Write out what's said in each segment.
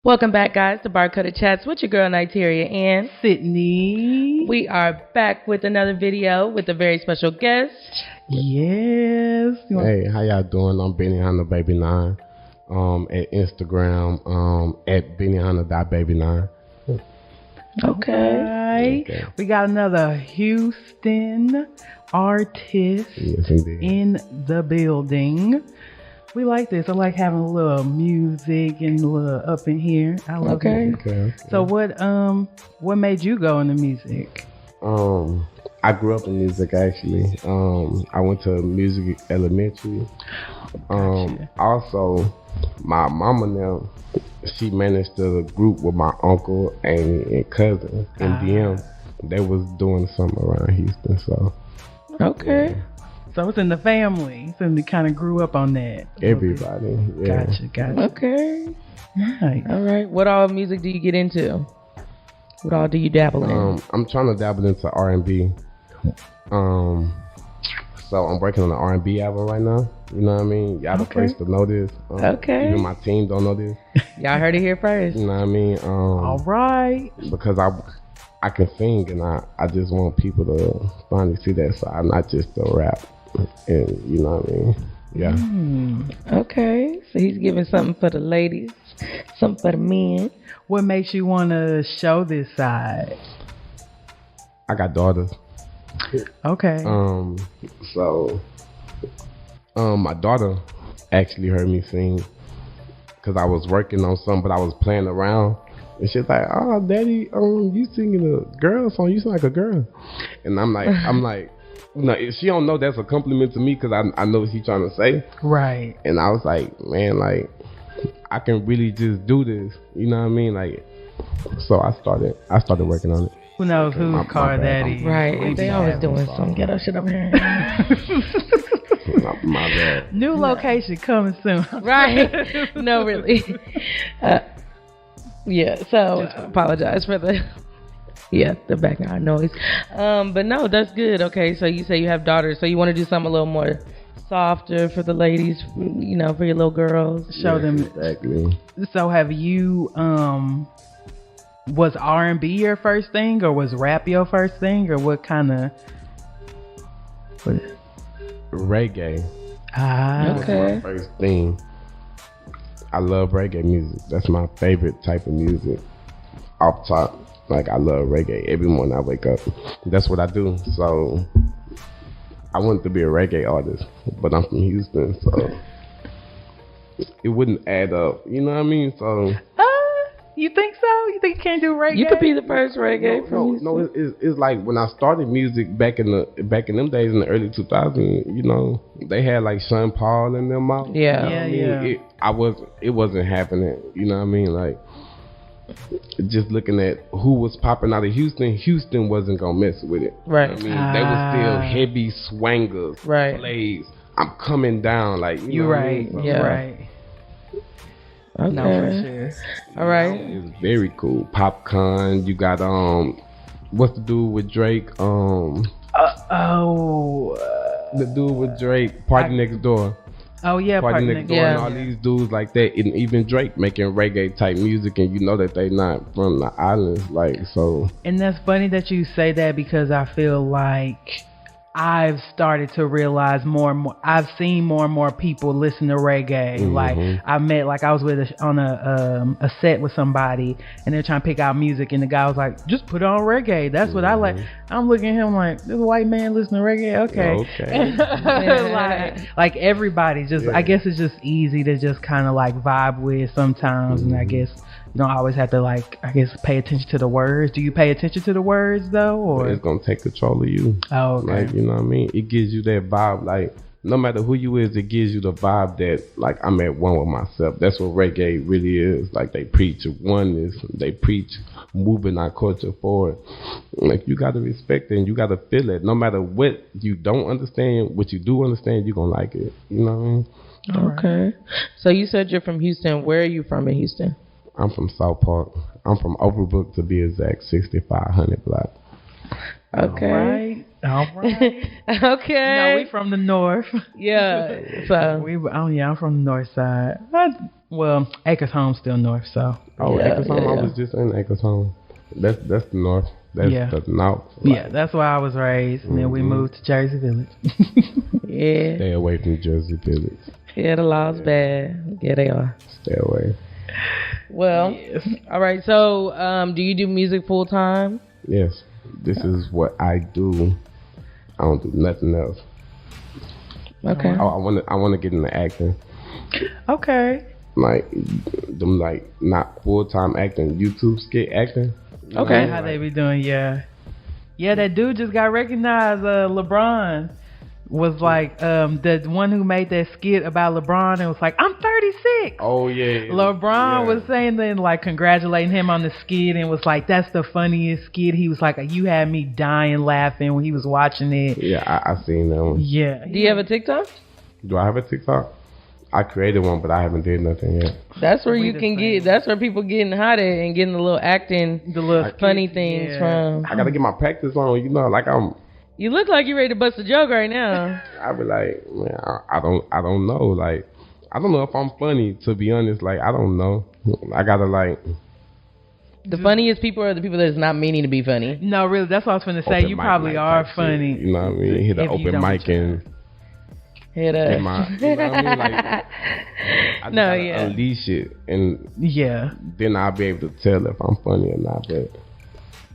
Welcome back, guys, to Barcoded Chats with your girl, Niteria and Sydney. We are back with another video with a very special guest. Yes. Hey, how y'all doing? I'm Benny Hunter Baby 9. At Instagram, at BennyHunter.Baby9. Okay. We got another Houston artist in the building. We like this. I like having a little music and a little up in here. I love it. Okay. So what made you go into music? I grew up in music actually. I went to music elementary. Also, my mama now, she managed a group with my uncle and cousin in DM. They was doing something around Houston, so. Okay. Yeah. So it's in the family. So they kind of grew up on that. Everybody. Yeah. Gotcha. Okay. Nice. All right. What all music do you get into? What all do you dabble in? I'm trying to dabble into R&B. So I'm working on an R&B album right now. You know what I mean? Y'all the first to know this. Okay. Even my team don't know this. Y'all heard it here first. You know what I mean? All right. Because I can sing and I just want people to finally see that side, not just the rap. And you know what I mean? Yeah. Okay. So he's giving something for the ladies, something for the men. What makes you want to show this side? I got daughters. Okay. So my daughter actually heard me sing because I was working on something, but I was playing around. And she's like, "Oh, Daddy, you singing a girl song? You sound like a girl." And I'm like, no, she don't know that's a compliment to me because I know what she's trying to say. Right. And I was like, man, like I can really just do this. You know what I mean? Like, so I started working on it. Who knows who's car daddy? Right. They always doing some ghetto shit up here. my bad. New location coming soon. Right. No, really. Yeah. So apologize for the background noise. But no, that's good. Okay. So you say you have daughters, so you want to do something a little more softer for the ladies, you know, for your little girls. Show them. Exactly. So have you was R&B your first thing, or was rap your first thing, or what kind of? Reggae. Okay. Was my first thing. I love reggae music. That's my favorite type of music. Off top, like I love reggae. Every morning I wake up, that's what I do. So I wanted to be a reggae artist, but I'm from Houston, so it wouldn't add up. You know what I mean? So. You think so? You think you can't do reggae? You could be the first reggae. No. It's like when I started music back in them days in the early 2000s. You know, they had like Sean Paul and them out. Yeah. It wasn't happening. You know what I mean? Like, just looking at who was popping out of Houston wasn't gonna mess with it. Right. I mean, they were still heavy swangers. Right. Plays. I'm coming down. Like you're right. So, yeah. Right. Okay. No, for sure. All right. It's very cool. Popcorn. You got what's the dude with Drake? The dude with Drake, Party Next Door. Oh yeah, Party Next Door, and all these dudes like that, and even Drake making reggae type music, and you know that they not from the islands, like so. And that's funny that you say that, because I feel like I've started to realize more and more. I've seen more and more people listen to reggae. Mm-hmm. Like I was on a set with somebody, and they're trying to pick out music, and the guy was like, "Just put on reggae. That's what I like." I'm looking at him like, "This white man listen to reggae? Okay." like everybody just. I guess it's just easy to just kind of like vibe with sometimes, and I guess you don't always have to pay attention to the words. Do you pay attention to the words though, or it's gonna take control of you? Oh, okay. Like, you know what I mean? It gives you that vibe. Like, no matter who you is, it gives you the vibe that like I'm at one with myself. That's what reggae really is. Like, they preach oneness. They preach moving our culture forward. Like, you gotta respect it and you gotta feel it. No matter what you don't understand, what you do understand, you're gonna like it. You know what I mean? Okay. So you said you're from Houston. Where are you from in Houston? I'm from South Park. I'm from Overbrook, to be exact, 6500 block. Okay. All right. Okay. No, we from the north. Yeah. So I'm from the north side. Well, Acres Home's still north, so. Oh, Acres Home. I was just in Acres Home. That's the north. That's the north. Like, that's where I was raised, and then we moved to Jersey Village. Yeah. Stay away from Jersey Village. Yeah, the law's bad. Yeah, they are. Stay away. Well, all right. So, do you do music full time? Yes. This is what I do. I don't do nothing else. Okay. Oh, I want to get into acting. Okay. Like them, like not full time acting, YouTube skit acting. Okay. How they be doing? Yeah. That dude just got recognized. LeBron was like the one who made that skit about LeBron and was like, I'm 36. Oh yeah. LeBron was saying then, like, congratulating him on the skit, and was like, that's the funniest skit. He was like, you had me dying laughing when he was watching it. Yeah, I seen that one. Yeah. Do you have a TikTok? Do I have a TikTok? I created one, but I haven't did nothing yet. That's where you can get. That's where people getting hot at and getting the little acting, the little funny things from. I gotta get my practice on. You know, like I'm. You look like you ready to bust a joke right now. I be like, man, I don't know. Like, I don't know if I'm funny, to be honest. Like, I don't know. I gotta like. The funniest people are the people that's not meaning to be funny. No, really, that's what I was going to say. You probably are funny. Shit, you know what I mean? Hit an open mic and. Hit up. You know what I mean? Like, I no, unleash it, and then I'll be able to tell if I'm funny or not. But.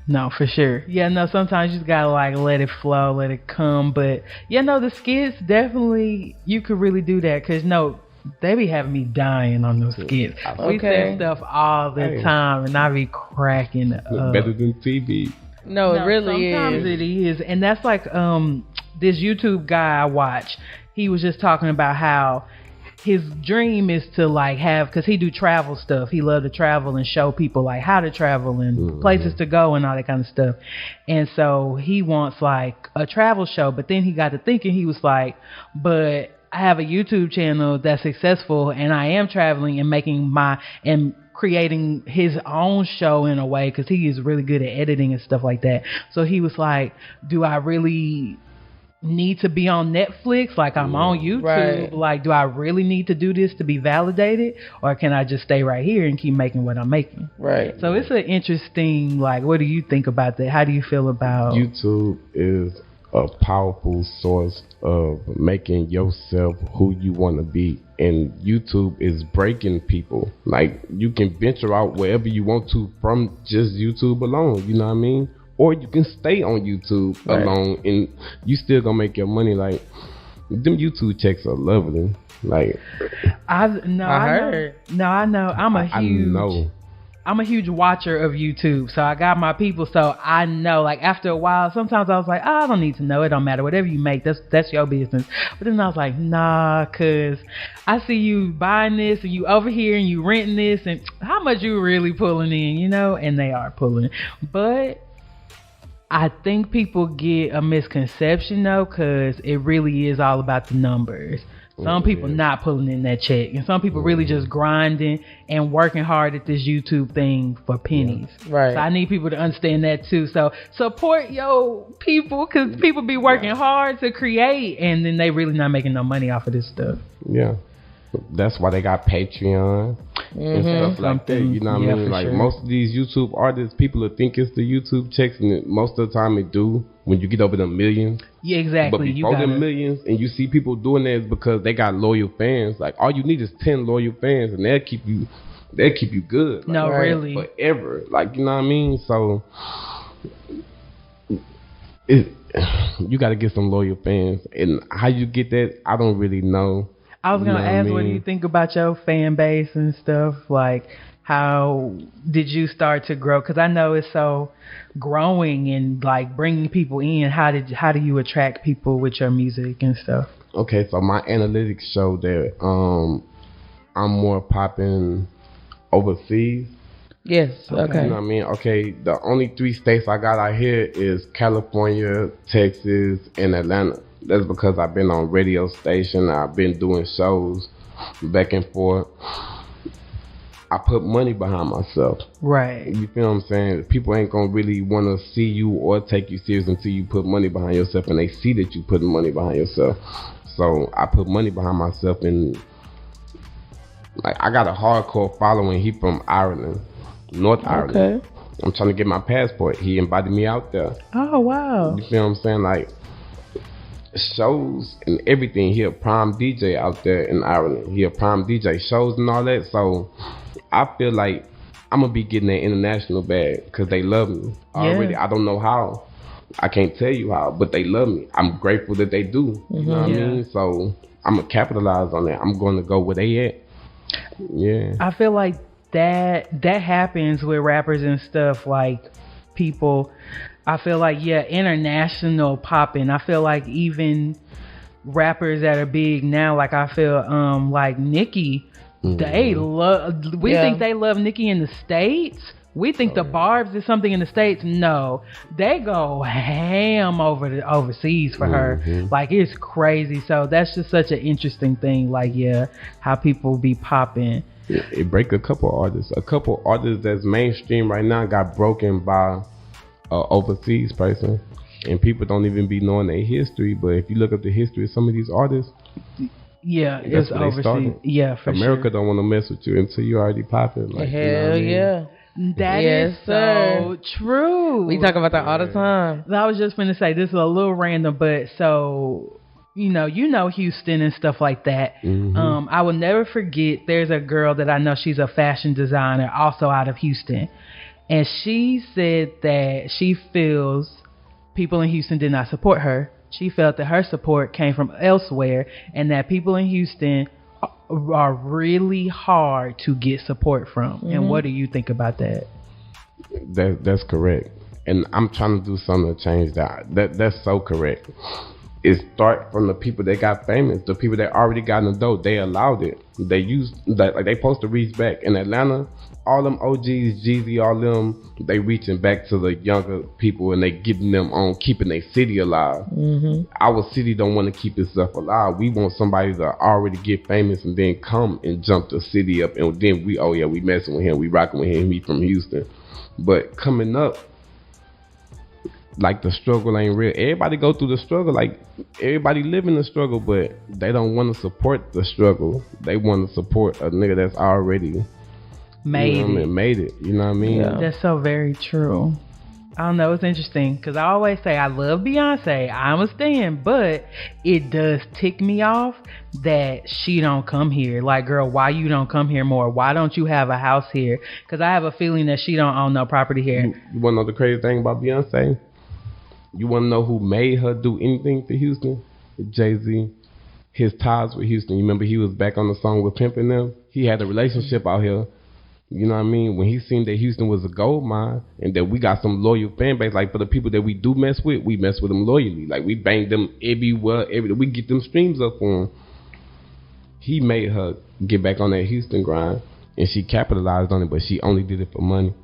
No, for sure. Yeah, no, sometimes you just gotta like let it flow, let it come. But the skits definitely, you could really do that, because they be having me dying on those skits. We say stuff all the time, and I be cracking up. Better than TV. No, it really is. Sometimes it is, and that's like this YouTube guy I watch. He was just talking about how his dream is to like have, because he do travel stuff. He love to travel and show people like how to travel and places to go and all that kind of stuff. And so he wants like a travel show. But then he got to thinking, he was like, but I have a YouTube channel that's successful, and I am traveling and creating his own show in a way, because he is really good at editing and stuff like that. So he was like, do I really need to be on Netflix? Like, I'm on YouTube. Right. Like, do I really need to do this to be validated, or can I just stay right here and keep making what I'm making? Right. So it's an interesting, like, what do you think about that? How do you feel about YouTube? Is a powerful source of making yourself who you want to be, and YouTube is breaking people. Like, you can venture out wherever you want to from just YouTube alone, you know what I mean? Or you can stay on YouTube alone, and you still gonna make your money. Like, them YouTube checks are lovely. Like, I heard. I know. I'm a huge watcher of YouTube, so I got my people. So I know, like, after a while, sometimes I was like, I don't need to know. It don't matter. Whatever you make, that's your business. But then I was like, nah, cause I see you buying this and you over here and you renting this, and how much you really pulling in, and they are pulling. But I think people get a misconception though, because it really is all about the numbers. Some people not pulling in that check, and some people really just grinding and working hard at this YouTube thing for pennies. Right. So I need people to understand that too. So support your people, because people be working hard to create, and then they really not making no money off of this stuff. Yeah. That's why they got Patreon and stuff like that. You know what I mean? Like, most of these YouTube artists, people will think it's the YouTube checks, and most of the time it do when you get over the millions. Yeah, exactly. But before the millions, and you see people doing that, is because they got loyal fans. Like, all you need is 10 loyal fans, and they'll keep you good. Like, no, really. Forever. Like, you know what I mean? So you got to get some loyal fans. And how you get that, I don't really know. I was going to ask, what do you think about your fan base and stuff? Like, how did you start to grow? Because I know it's so growing and, like, bringing people in. How do you attract people with your music and stuff? Okay, so my analytics show that I'm more popping overseas. Yes, okay. You know what I mean? Okay, the only 3 states I got out here is California, Texas, and Atlanta. That's because I've been on radio station. I've been doing shows back and forth. I put money behind myself. Right. You feel what I'm saying? People ain't gonna really want to see you or take you serious until you put money behind yourself, and they see that you putting money behind yourself. So I put money behind myself, and Like, I got a hardcore following. He from Ireland, North Ireland. Okay. I'm trying to get my passport. He invited me out there. Oh, wow. You feel what I'm saying? Like, shows and everything. He a prime DJ out there in Ireland. He a prime DJ, shows and all that. So I feel like I'm gonna be getting that international bag because they love me already. I don't know how. I can't tell you how, but they love me. I'm grateful that they do. You know what I mean? So I'm gonna capitalize on that. I'm gonna go where they at. Yeah. I feel like that happens with rappers and stuff, like people. I feel like international popping. I feel like even rappers that are big now, like I feel like Nicki, they love. We think they love Nicki in the States. We think the Barbs is something in the States. No, they go ham overseas for her. Like, it's crazy. So that's just such an interesting thing. Like, how people be popping. It break a couple artists. A couple artists that's mainstream right now got broken by an overseas person. And people don't even be knowing their history. But if you look up the history of some of these artists, it's overseas. Yeah, for America sure. don't want to mess with you until you already popping. Like, Hell you know what I mean? yeah. That is so true. We talk about that all the time. I was just going to say, this is a little random, but so, you know Houston and stuff like that. I will never forget, there's a girl that I know, she's a fashion designer, also out of Houston. And she said that she feels people in Houston did not support her. She felt that her support came from elsewhere, and that people in Houston are really hard to get support from. And what do you think about that? That's correct. And I'm trying to do something to change that. That's so correct. It start from the people that got famous, the people that already got in the dough. They allowed it. They used that, like they supposed to reach back. In Atlanta, all them OGs, Jeezy, all them, they reaching back to the younger people and they getting them on keeping their city alive. Our city don't want to keep itself alive. We want somebody to already get famous and then come and jump the city up, and then we messing with him, we rocking with him, he from Houston. But coming up, like, the struggle ain't real. Everybody go through the struggle. Like, everybody live in the struggle, but they don't want to support the struggle. They want to support a nigga that's already made it. You know what I mean? Yeah. That's so very true. I don't know. It's interesting because I always say I love Beyonce. I'm a stan, but it does tick me off that she don't come here. Like, girl, why you don't come here more? Why don't you have a house here? Because I have a feeling that she don't own no property here. You want to know the crazy thing about Beyonce? You want to know who made her do anything for Houston? Jay-Z. His ties with Houston. You remember he was back on the song with Pimpin' Them? He had a relationship out here. You know what I mean? When he seen that Houston was a gold mine and that we got some loyal fan base, like for the people that we do mess with, we mess with them loyally. Like, we bang them everywhere. We get them streams up for him. He made her get back on that Houston grind, and she capitalized on it, but she only did it for money.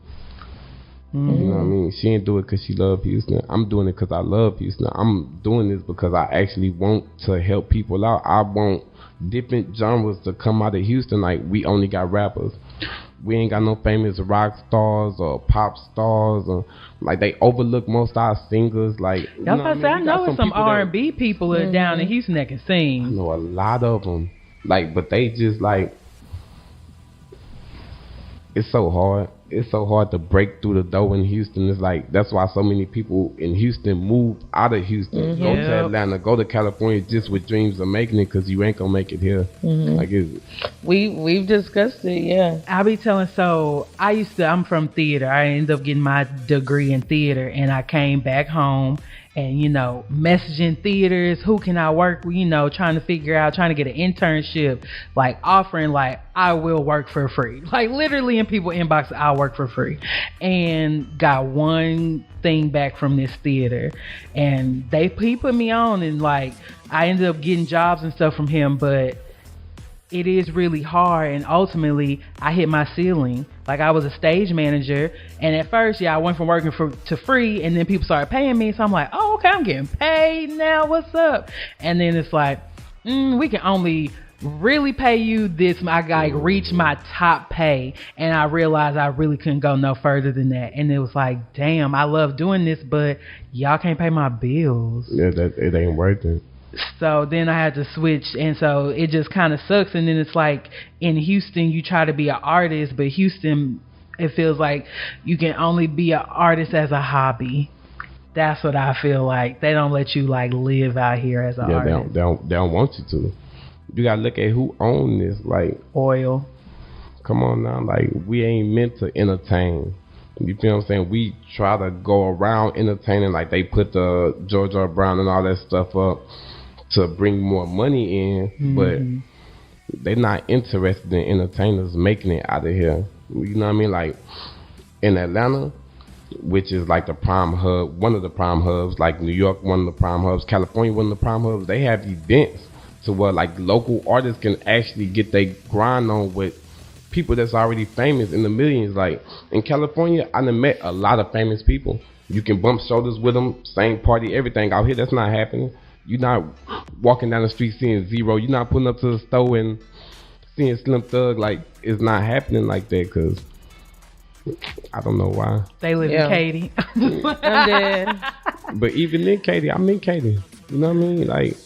You know what I mean? She didn't do it because she loved Houston. I'm doing it because I love Houston. I'm doing this because I actually want to help people out. I want different genres to come out of Houston. Like, we only got rappers. We ain't got no famous rock stars or pop stars. Or, like, they overlook most of our singers. Like, I know some R&B people are down in Houston that can sing. I know a lot of them. Like, but they just, like, it's so hard. It's so hard to break through the door in Houston. It's like, that's why so many people in Houston move out of Houston, go to Atlanta, go to California just with dreams of making it, because you ain't gonna make it here. Like, we've discussed it. Yeah, I'll be telling. So I'm from theater. I ended up getting my degree in theater, and I came back home and, messaging theaters, who can I work with, trying to get an internship, like offering, like, I will work for free. Like, literally in people inbox, I'll work for free. And got one thing back from this theater. And he put me on, and, like, I ended up getting jobs and stuff from him, but it is really hard, and ultimately I hit my ceiling. Like, I was a stage manager, and at first, I went from working to free, and then people started paying me, so I'm like, oh, okay, I'm getting paid now, what's up? And then it's like, we can only really pay you this. I reached my top pay, and I realized I really couldn't go no further than that. And it was like, damn, I love doing this, but y'all can't pay my bills. Yeah, it ain't worth it. So then I had to switch, and so it just kind of sucks. And then it's like in Houston, you try to be an artist, but Houston, it feels like you can only be an artist as a hobby. That's what I feel like. They don't let you like live out here as an artist. They don't want you to. You gotta look at who own this. Like oil. Come on now, like we ain't meant to entertain. You feel what I'm saying? We try to go around entertaining, like they put the George R. Brown and all that stuff up to bring more money in, but they're not interested in entertainers making it out of here. You know what I mean? Like in Atlanta, which is like the prime hub, one of the prime hubs, like New York, one of the prime hubs, California, one of the prime hubs, they have events to where like local artists can actually get their grind on with people that's already famous in the millions. Like in California, I done met a lot of famous people. You can bump shoulders with them, same party, everything. Out here, that's not happening. You're not walking down the street seeing Zero. You're not putting up to the store and seeing Slim Thug. Like, it's not happening like that because I don't know why. They live in Katy. I'm dead. But even in Katy, I'm in Katy. You know what I mean? Like,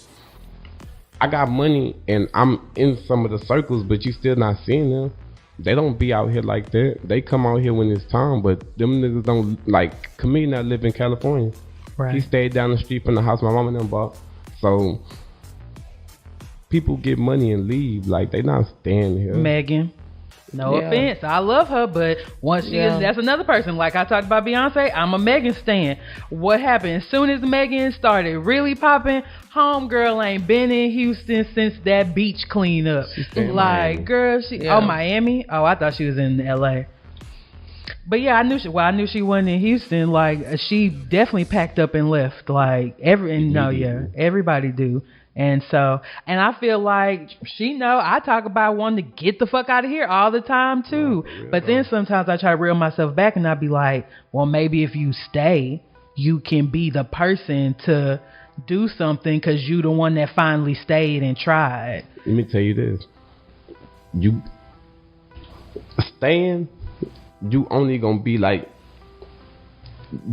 I got money and I'm in some of the circles, but you still not seeing them. They don't be out here like that. They come out here when it's time, but them niggas don't. Like, Camille not live in California. Right. He stayed down the street from the house my mama and them bought. So people get money and leave. Like, they not staying here. Megan. No offense. I love her, but once she is, that's another person. Like I talked about Beyonce, I'm a Megan stan. What happened? As soon as Megan started really popping, homegirl ain't been in Houston since that beach cleanup. Like, girl, Miami? Oh, I thought she was in LA. But yeah, I knew she wasn't in Houston. Like, she definitely packed up and left. Like, everybody do. And so, and I feel like she know I talk about wanting to get the fuck out of here all the time too. But then sometimes I try to reel myself back and I be like, well, maybe if you stay, you can be the person to do something because you the one that finally stayed and tried. Let me tell you this. You staying, you only gonna be like,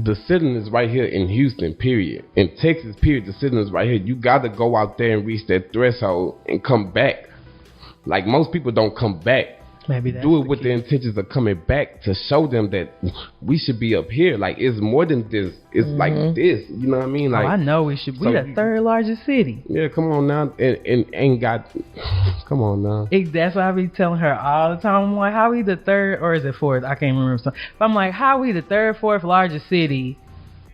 the ceiling is right here in Houston, period. In Texas, period, the ceiling is right here. You got to go out there and reach that threshold and come back. Like, most people don't come back. Maybe that's do it with the intentions of coming back to show them that we should be up here. Like, it's more than this. It's like this. You know what I mean? Like, I know we should. We the third largest city. Yeah, come on now. And ain't got. Come on now. That's what I be telling her all the time. I'm like, how we the third, or is it fourth? I can't remember. But I'm like, how we the third, fourth largest city?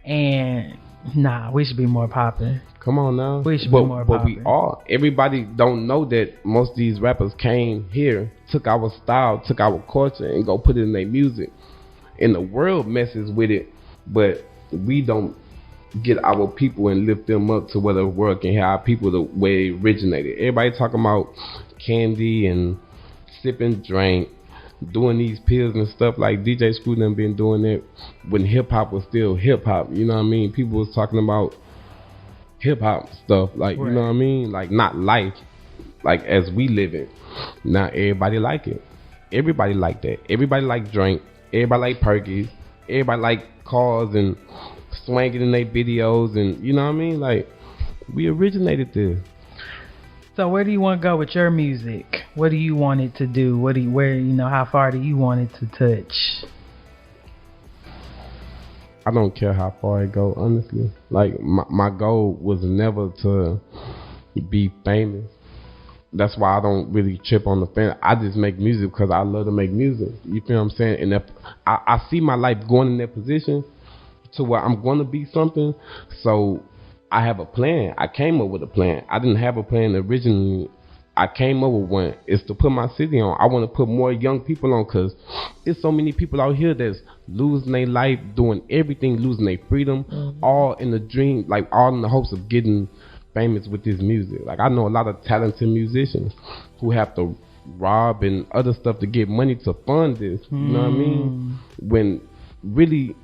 And nah, we should be more popping. Come on now. We should be more But popping. we are. Everybody don't know that most of these rappers came here, took our style, took our culture, and go put it in their music. And the world messes with it, but we don't get our people and lift them up to where the world can hear our people the way it originated. Everybody talking about candy and sipping drink, doing these pills and stuff. Like DJ Screw done been doing it when hip hop was still hip hop. You know what I mean? People was talking about hip hop stuff, like, right. You know what I mean? Like, not life, like as we live it. Now everybody like it. Everybody like that. Everybody like drink. Everybody like Perkies. Everybody like cars and swinging in their videos, and you know what I mean? Like, we originated this. So where do you want to go with your music? What do you want it to do? How far do you want it to touch? I don't care how far it go, honestly. Like, my goal was never to be famous. That's why I don't really trip on the fame. I just make music because I love to make music. You feel what I'm saying? And if I see my life going in that position to where I'm going to be something, so I have a plan. I came up with a plan. I didn't have a plan originally. I came up with one. It's to put my city on. I want to put more young people on because there's so many people out here that's losing their life, doing everything, losing their freedom, all in the dream, like all in the hopes of getting famous with this music. Like, I know a lot of talented musicians who have to rob and other stuff to get money to fund this. You know what I mean? When really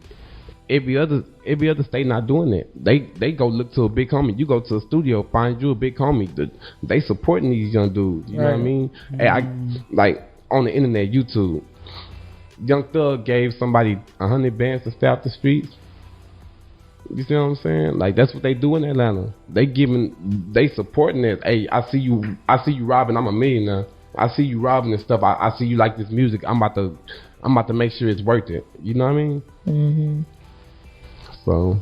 every other state not doing it. They go look to a big homie. You go to a studio, find you a big homie. They supporting these young dudes. You know what I mean? Hey, I like on the internet, YouTube. Young Thug gave somebody 100 bands to stay out the streets. You see what I'm saying? Like that's what they do in Atlanta. They supporting it. Hey, I see you robbing. I'm a millionaire. I see you robbing and stuff. I see you like this music. I'm about to make sure it's worth it. You know what I mean? Mm-hmm. So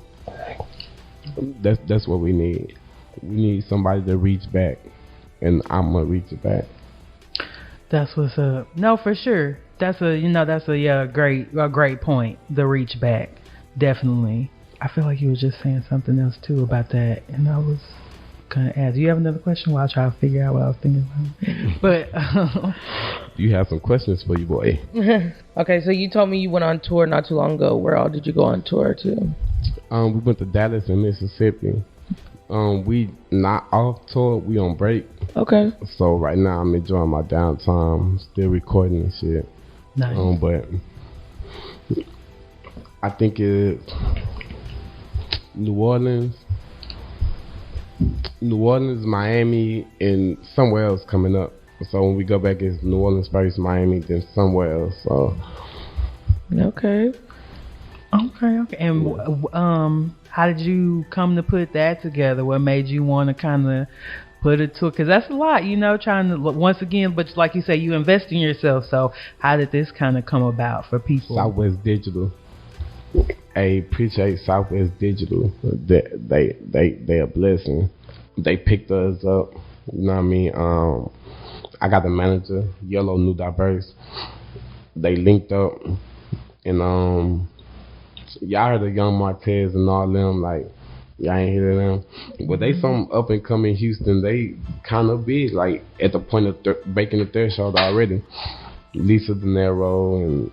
that's what we need. We need somebody to reach back, and I'm gonna reach it back. That's what's up. No, for sure. That's a great point. The reach back, definitely. I feel like you were just saying something else too about that, and I was gonna ask. Do you have another question? While I try to figure out what I was thinking about. But you have some questions for you, boy. Okay, so you told me you went on tour not too long ago. Where all did you go on tour to? We went to Dallas and Mississippi. We not off tour. We on break. Okay. So right now I'm enjoying my downtime, still recording and shit. Nice. But I think it's New Orleans, Miami, and somewhere else coming up. So when we go back, it's New Orleans first, Miami, then somewhere else. So okay. And how did you come to put that together? What made you want to kind of put it to? Because that's a lot, trying to, once again, but like you say, you invest in yourself. So how did this kind of come about for people? Southwest Digital. I appreciate Southwest Digital. They a blessing. They picked us up. You know what I mean? I got the manager, Yellow New Diverse. They linked up, and y'all heard of Young Martez and all them, like, y'all ain't hear them. But they some up and coming Houston. They kind of big, like, at the point of breaking the threshold already. Lisa De Niro and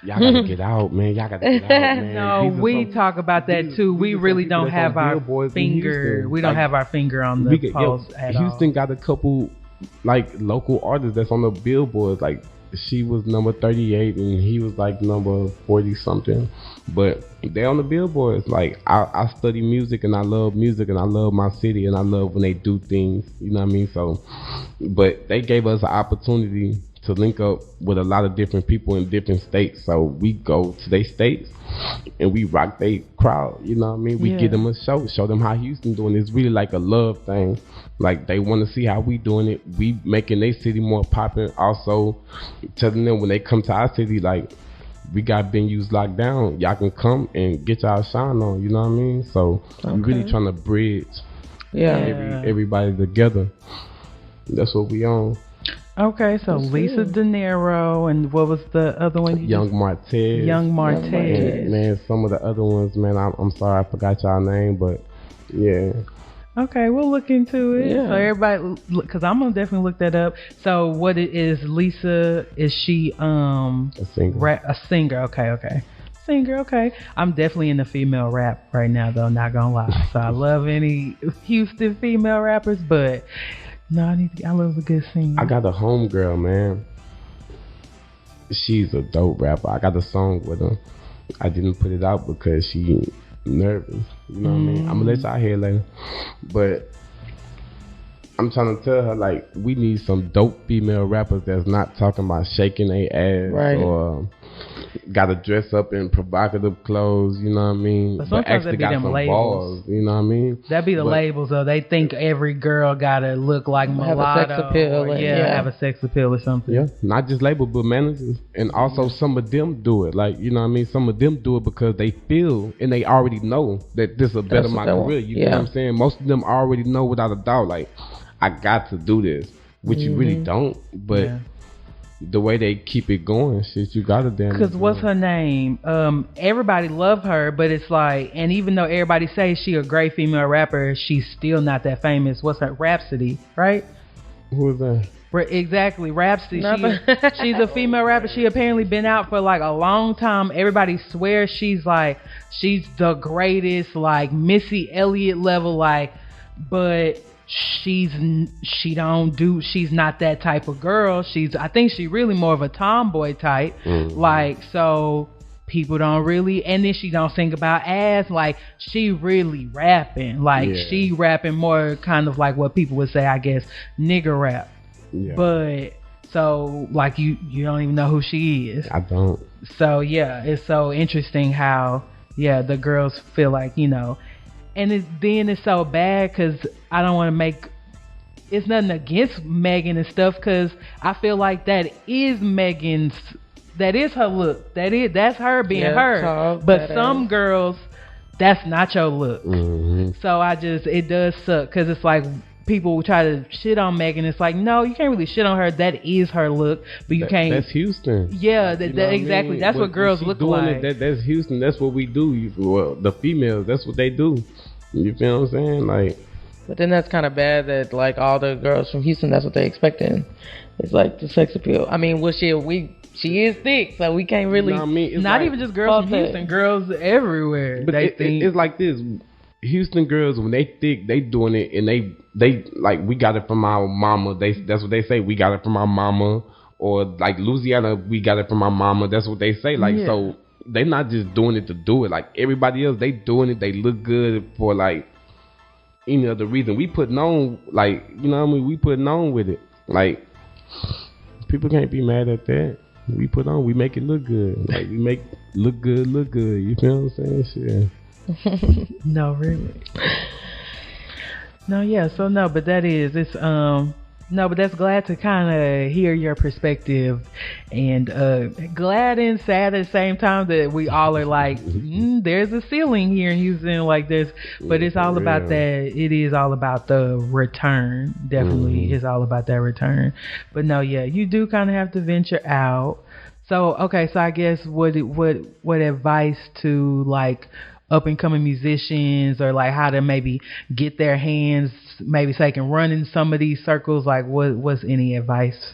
y'all gotta get out, man. No, we talk about that too. We really don't have our finger. We don't have our finger on the pulse at all. Houston got a couple, like, local artists that's on the billboards, like. She was number 38 and he was like number 40 something, but they on the billboards. Like I study music and I love music and I love my city and I love when they do things, you know what I mean? So, but they gave us an opportunity to link up with a lot of different people in different states. So we go to their states and we rock their crowd, you know what I mean? We give them a show them how Houston doing. It's really like a love thing. Like they want to see how we doing it. We making their city more popping. Also telling them when they come to our city, like, we got venues locked down. Y'all can come and get y'all shine on, you know what I mean? So we really trying to bridge everybody together. That's what we on. Okay, so that's Lisa De Niro, and what was the other one? Young Martez. Man, some of the other ones, man, I'm sorry I forgot y'all name, but yeah. Okay, we'll look into it. Yeah. So everybody, because I'm gonna definitely look that up. So what is Lisa? Is she a singer? A singer. Okay. Singer. Okay. I'm definitely in the female rap right now, though. Not gonna lie. So I love any Houston female rappers, but. No, I love a good singer. I got a homegirl, man. She's a dope rapper. I got a song with her. I didn't put it out because she nervous. You know what I mean? I'm gonna let y'all hear later. But I'm trying to tell her, like, we need some dope female rappers that's not talking about shaking their ass or gotta dress up in provocative clothes, you know what I mean? But actually got some balls, you know what I mean? That'd be the labels, though. They think every girl gotta look like mulatto. Have a sex appeal. Have a sex appeal or something. Yeah, not just labels, but managers. And also some of them do it. Like, you know what I mean? Some of them do it because they feel and they already know that this will better my career. You know what I'm saying? Most of them already know without a doubt, like, I got to do this, which you really don't. But the way they keep it going, shit, you gotta damn. Because what's her name? Everybody love her, but it's like, and even though everybody says she a great female rapper, she's still not that famous. What's her? Rhapsody, right? Who is that? Exactly, Rhapsody. She's a female rapper. She apparently been out for like a long time. Everybody swears she's the greatest, like Missy Elliott level, like, but she's not that type of girl. I think she really more of a tomboy type. Like, so people don't really, and then she don't sing about ass. Like, she really rapping. Like, she rapping more kind of like what people would say, I guess, nigger rap. Yeah. But so like you don't even know who she is. I don't. So yeah, it's so interesting how yeah, the girls feel like, and then it's so bad because I don't want to make, it's nothing against Megan and stuff, because I feel like that is her look. That's her being her. Tall, but some girls, that's not your look. So it does suck, because it's like people try to shit on Megan. It's like, no, you can't really shit on her. That is her look, but you can't. That's Houston. Yeah, exactly. I mean? That's what girls look like. That's Houston. That's what we do. Well, the females, that's what they do. You feel what I'm saying? Like. But then that's kind of bad that like all the girls from Houston, that's what they expecting. It's like the sex appeal. I mean, she is thick, so we can't really. It's not even just girls from Houston, girls everywhere. But it's like this. Houston girls, when they thick, they doing it, and they like, we got it from our mama. That's what they say. We got it from our mama. Or like Louisiana, we got it from our mama. That's what they say. Like, so they not just doing it to do it. Like everybody else, they doing it. They look good for like any other reason. We putting on, like, you know what I mean? We putting on with it. Like, people can't be mad at that. We put on, we make it look good. Like, we make look good. You feel what I'm saying? Shit. No, really. No, yeah. So no, but that's glad to kind of hear your perspective, and glad and sad at the same time that we all are like, there's a ceiling here in Houston, like this, but it's all about that. It is all about the return. Definitely is all about that return. But no, yeah, you do kind of have to venture out. So, okay, so I guess what advice to like up and coming musicians, or like how to maybe get their hands, maybe so they can run in some of these circles, like what's any advice?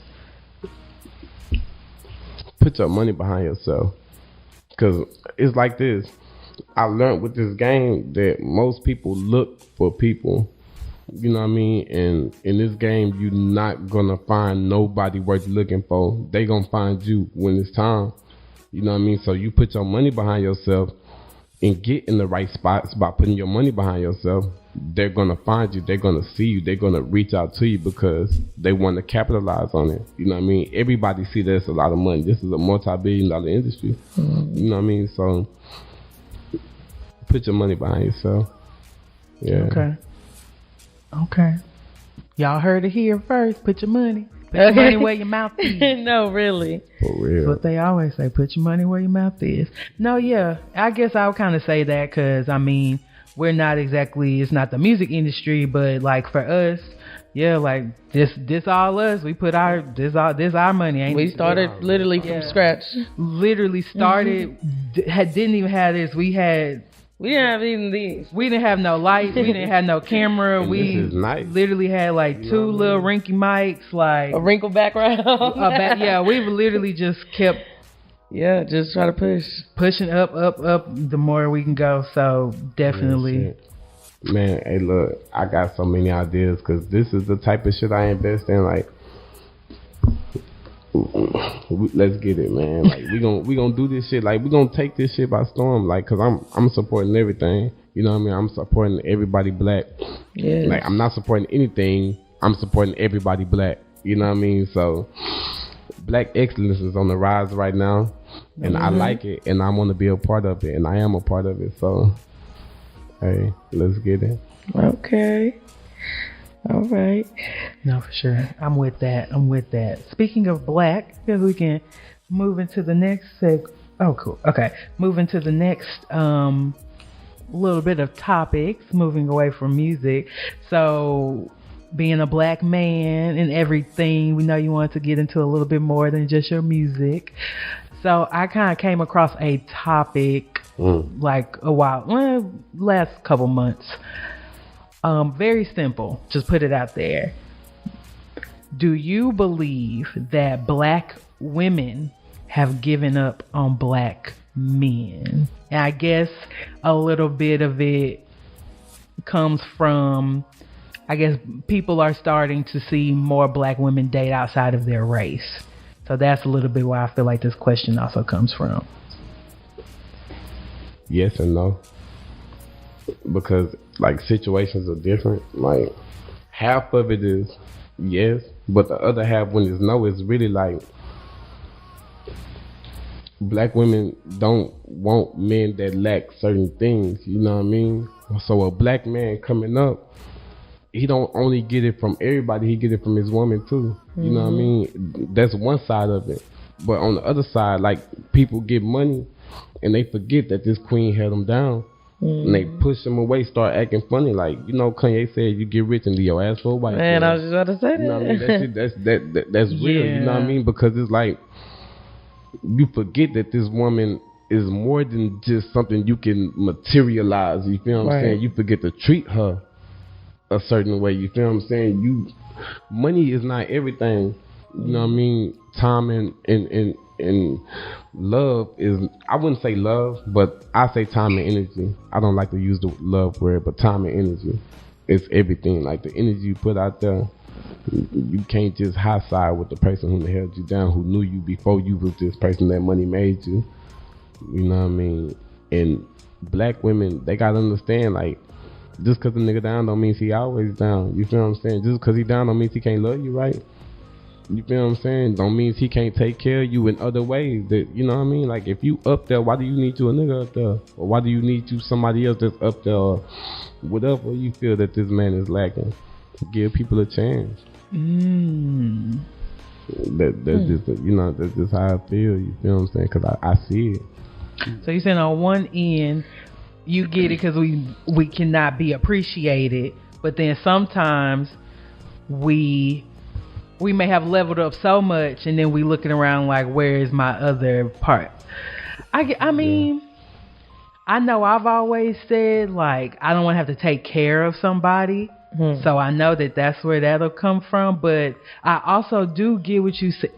Put your money behind yourself, because it's like this. I learned with this game that most people look for people, you know what I mean? And in this game, you're not gonna find nobody worth looking for. They gonna find you when it's time, you know what I mean? So you put your money behind yourself and get in the right spots by putting your money behind yourself. They're gonna find you. They're gonna see you. They're gonna reach out to you because they want to capitalize on it. You know what I mean? Everybody see there's a lot of money. This is a multi-billion-dollar industry. You know what I mean? So put your money behind yourself. Yeah. Okay. Y'all heard it here first. Put your money. Put your money where your mouth is. No, really. For real. That's what they always say. Put your money where your mouth is. No, yeah. I guess I would kind of say that because, I mean, we're not exactly, it's not the music industry, but like for us, yeah, like this all us. We put this our money. Ain't we started literally from scratch. Literally started, didn't even have this. We didn't have even these. We didn't have no lights. We didn't have no camera. We nice. Literally had like two little rinky mics, like a wrinkle background. Yeah, we've literally just kept. Yeah, just try to pushing up. The more we can go. So definitely. Man, hey, look, I got so many ideas because this is the type of shit I invest in. Like, let's get it, man. Like, we gonna do this shit. Like, we gonna take this shit by storm. Like, cause I'm supporting everything. You know what I mean? I'm supporting everybody black. Yeah. Like, I'm not supporting anything. I'm supporting everybody black. You know what I mean? So, black excellence is on the rise right now, and I like it, and I want to be a part of it, and I am a part of it. So, hey, let's get it. Okay. All right. No, for sure. I'm with that. Speaking of black, because we can move into the next Oh, cool. Okay. Moving to the next little bit of topics, moving away from music. So, being a black man and everything, we know you want to get into a little bit more than just your music. So, I kind of came across a topic like last couple months. Very simple. Just put it out there. Do you believe that black women have given up on black men? And I guess a little bit of it comes from, I guess people are starting to see more black women date outside of their race. So that's a little bit where I feel like this question also comes from. Yes and no. Because like situations are different. Like half of it is yes, but the other half when it's no, it's really like black women don't want men that lack certain things. You know what I mean? So a black man coming up, he don't only get it from everybody, he get it from his woman too. You know what I mean? That's one side of it. But on the other side, like, people get money and they forget that this queen held them down. And they push them away, start acting funny. Like, you know, Kanye said, you get rich and leave your ass for a white Man, girl. I was just about to say that. You know what I mean? That's real, you know what I mean? Because it's like, you forget that this woman is more than just something you can materialize. You feel what I'm saying? You forget to treat her a certain way. You feel what I'm saying? Money is not everything. You know what I mean? Time and love is, I wouldn't say love, but I say time and energy. I don't like to use the love word, but time and energy is everything. Like, the energy you put out there, you can't just high side with the person who held you down, who knew you before you was this person that money made you. You know what I mean? And black women, they gotta understand, like, just cause the nigga down don't mean he always down. You feel what I'm saying? Just cause he down don't mean he can't love you, right? You feel what I'm saying? Don't mean he can't take care of you in other ways. That, you know what I mean? Like, if you up there, why do you need you a nigga up there? Or why do you need you somebody else that's up there? Or whatever you feel that this man is lacking. Give people a chance. That's just, you know, that's just how I feel. You feel what I'm saying? Because I see it. So you saying on one end, you get it because we cannot be appreciated, but then sometimes we may have leveled up so much, and then we looking around like, where is my other part? I mean, I know I've always said, like, I don't want to have to take care of somebody. So I know that that's where that'll come from. But I also do get what you say.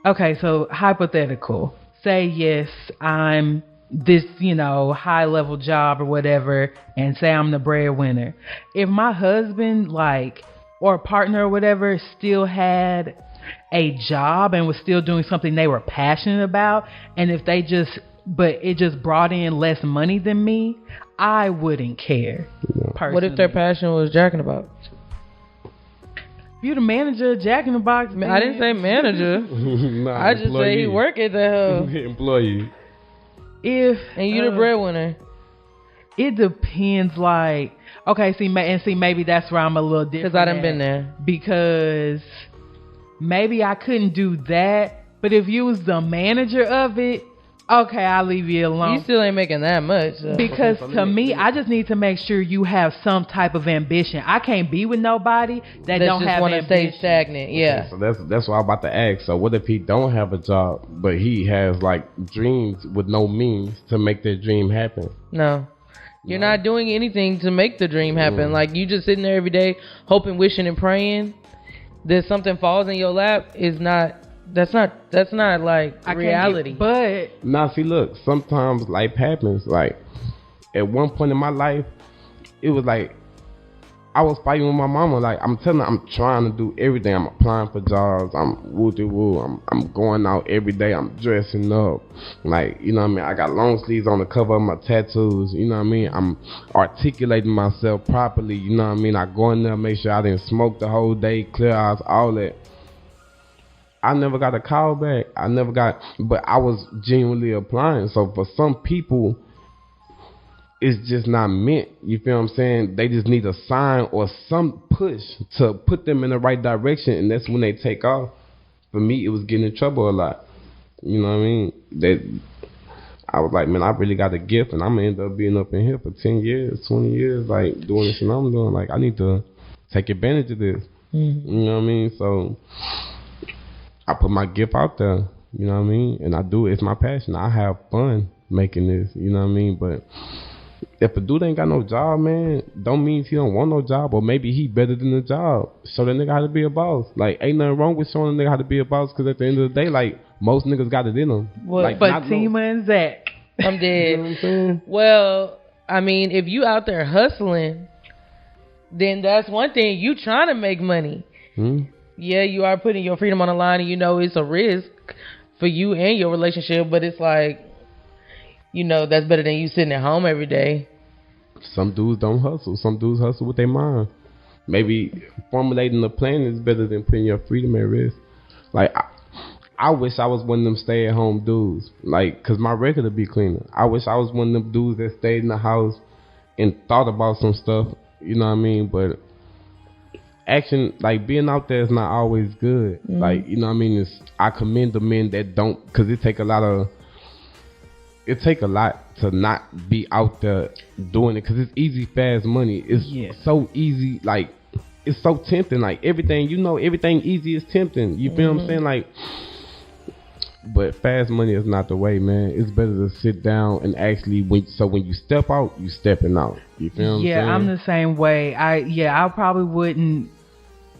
Okay, so hypothetical. Say, yes, I'm this, you know, high level job or whatever, and say I'm the breadwinner. If my husband, like, or partner or whatever, still had a job and was still doing something they were passionate about, and if they just, but it just brought in less money than me, I wouldn't care. What if their passion was Jack in the Box? If you the manager of Jack in the Box, man. I didn't say manager. Nah, I just say he work at the employee. And you the breadwinner. It depends. Like, okay, see, maybe that's where I'm a little different. Because I done been there. Because maybe I couldn't do that. But if you was the manager of it, okay, I'll leave you alone. You still ain't making that much. So. Because to me, I just need to make sure you have some type of ambition. I can't be with nobody that don't have ambition. Just want to stay stagnant. Yeah. Okay, so that's what I'm about to ask. So what if he don't have a job, but he has, like, dreams with no means to make that dream happen? No. You're not doing anything to make the dream happen. Like, you just sitting there every day hoping, wishing, and praying that something falls in your lap is not. That's not like reality. But now, see, look, sometimes life happens. Like, at one point in my life, it was like I was fighting with my mama. Like, I'm telling her, I'm trying to do everything. I'm applying for jobs. I'm woo-de-woo. I'm going out every day. I'm dressing up. Like, you know what I mean? I got long sleeves on the cover of my tattoos. You know what I mean? I'm articulating myself properly. You know what I mean? I go in there, make sure I didn't smoke the whole day, clear eyes, all that. I never got a call back. But I was genuinely applying. So for some people, it's just not meant. You feel what I'm saying? They just need a sign or some push to put them in the right direction, and that's when they take off. For me, it was getting in trouble a lot. You know what I mean? I was like, man, I really got a gift, and I'm going to end up being up in here for 10 years, 20 years, like, doing this and I'm doing. Like, I need to take advantage of this. Mm-hmm. You know what I mean? So I put my gift out there, you know what I mean? And I do it. It's my passion. I have fun making this, you know what I mean? But if a dude ain't got no job, man, don't mean he don't want no job, or maybe he better than the job. Show that nigga how to be a boss. Like, ain't nothing wrong with showing a nigga how to be a boss, because at the end of the day, like, most niggas got it in them. Well, like, but Tima and Zach, I'm dead. You know what I'm saying? Well, I mean, if you out there hustling, then that's one thing. You trying to make money. Yeah, you are putting your freedom on the line, and you know it's a risk for you and your relationship, but it's like, you know, that's better than you sitting at home every day. Some dudes don't hustle. Some dudes hustle with their mind. Maybe formulating a plan is better than putting your freedom at risk. Like, I wish I was one of them stay-at-home dudes, like, cause my record would be cleaner. I wish I was one of them dudes that stayed in the house and thought about some stuff. You know what I mean? But action, like being out there, is not always good. Like, you know what I mean? I commend the men that don't, cause it take a lot to not be out there doing it, cause it's easy, fast money. It's so easy, like. It's so tempting, like everything, everything easy is tempting. You feel what I'm saying? Like, but fast money is not the way, man. It's better to sit down and actually, when you step out, you stepping out. You feel what I'm saying? Yeah, I'm the same way. I probably wouldn't.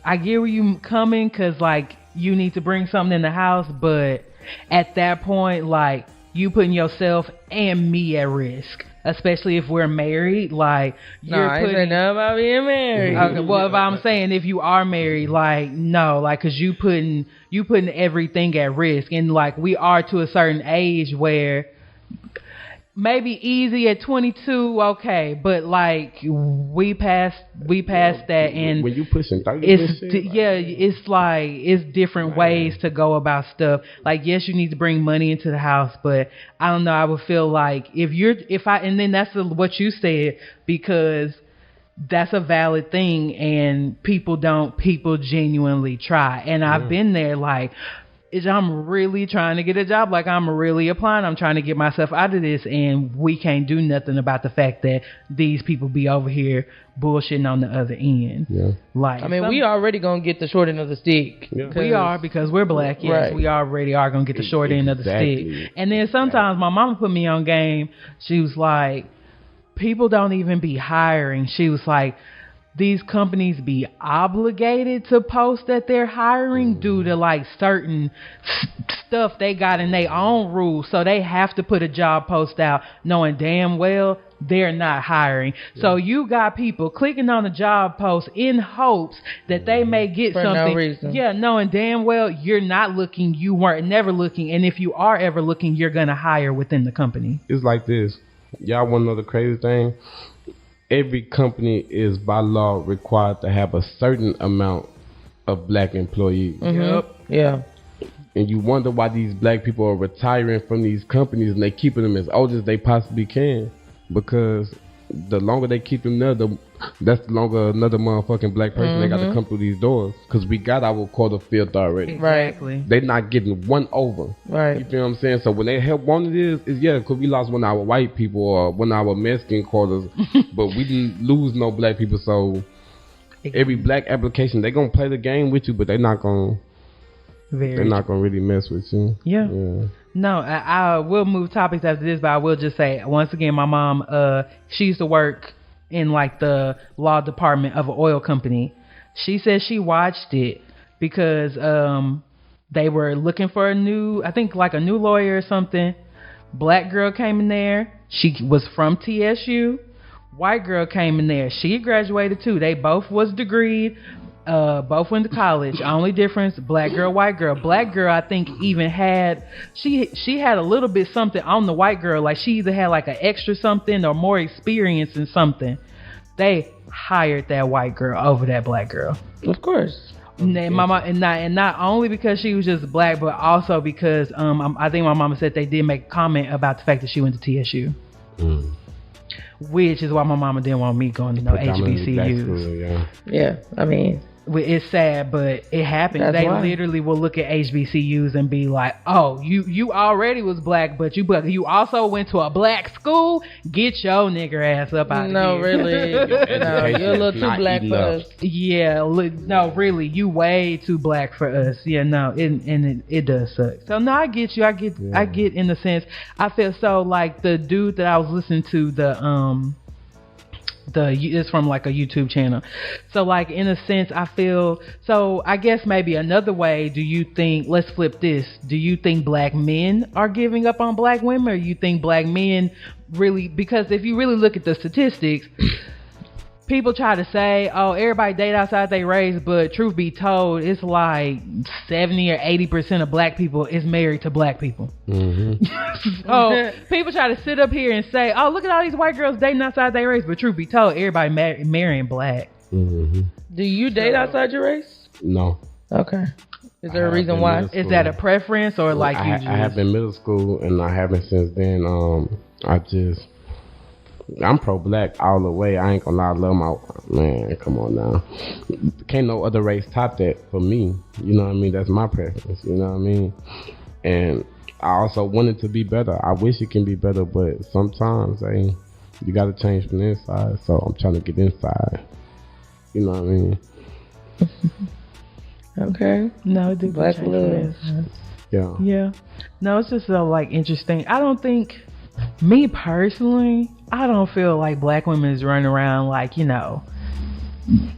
I get where you coming, cause like you need to bring something in the house, but at that point, like you putting yourself and me at risk. Especially if we're married, like I ain't saying nothing about being married. Okay, well, if I'm saying if you are married, like no, like cause you putting everything at risk, and like we are to a certain age where maybe easy at 22, okay, but like we passed that, and when you pushing 30, it's different ways to go about stuff. Like yes, you need to bring money into the house, but I don't know. I would feel like and then that's what you said, because that's a valid thing, and people genuinely try, and I've been there, like. I'm really trying to get a job. Like I'm really applying. I'm trying to get myself out of this, and we can't do nothing about the fact that these people be over here bullshitting on the other end. Yeah. Like I mean, we already gonna get the short end of the stick. Yeah. We are, because we're black. Yes, right. We already are gonna get the short end of the stick. And then sometimes my mama put me on game. She was like, people don't even be hiring. She was like, these companies be obligated to post that they're hiring due to like certain stuff they got in their own rules. So they have to put a job post out knowing damn well they're not hiring. Yeah. So you got people clicking on the job post in hopes that they may get for something. No reason. Yeah, knowing damn well you're not looking, you weren't never looking, and if you are ever looking, you're gonna hire within the company. It's like this. Y'all want to know the crazy thing? Every company is by law required to have a certain amount of black employees. Yep. Yeah. And you wonder why these black people are retiring from these companies and they keeping them as old as they possibly can. Because the longer they keep them there, that's the longer another motherfucking black person they got to come through these doors. Because we got our quota filled already. Exactly. They're not getting one over. Right. You feel what I'm saying? So when they help one of this, is because we lost one of our white people or one of our Mexican quotas, but we didn't lose no black people. So every black application, they're going to play the game with you, but they're not going to really mess with you. Yeah. No, I will move topics after this, but I will just say, once again, my mom, she used to work in like the law department of an oil company. She said she watched it because they were looking for a new lawyer or something. Black girl came in there. She was from TSU. White girl came in there. She graduated too. They both was degreed. Both went to college. Only difference, black girl, white girl. Black girl, I think, even had she had a little bit something on the white girl. Like she either had like an extra something or more experience in something. They hired that white girl over that black girl. Of course. And not only because she was just black, but also because I think my mama said they did make a comment about the fact that she went to TSU. Which is why my mama didn't want me going to no HBCUs. Yeah, I mean, it's sad, but it happens. They literally will look at HBCUs and be like, "Oh, you already was black, but you also went to a black school. Get your nigger ass up out of here." No, really, no, you're a little too black for us. Yeah, no, really, you way too black for us. Yeah, no, it does suck. So no, I get you. I get in the sense. I feel so like the dude that I was listening to it's from like a YouTube channel. So like in a sense I feel so I guess maybe another way, do you think, let's flip this, do you think black men are giving up on black women, or you think black men really, because if you really look at the statistics, people try to say, oh, everybody date outside they race, but truth be told, it's like 70 or 80% of black people is married to black people. So people try to sit up here and say, oh, look at all these white girls dating outside their race, but truth be told, everybody marrying black. Do you date outside your race? No. Okay. Is there a reason why? Is that a preference or like I have in middle school and I haven't since then. I'm pro-black all the way. I ain't gonna lie, I love my man. Come on now, can't no other race top that for me. You know what I mean? That's my preference. You know what I mean? And I also want it to be better. I wish it can be better, but sometimes you got to change from the inside. So I'm trying to get inside. You know what I mean? Okay. No, it did Black love. Yeah. Yeah. No, it's just so like interesting. I don't think, me personally, I don't feel like black women is running around like, you know,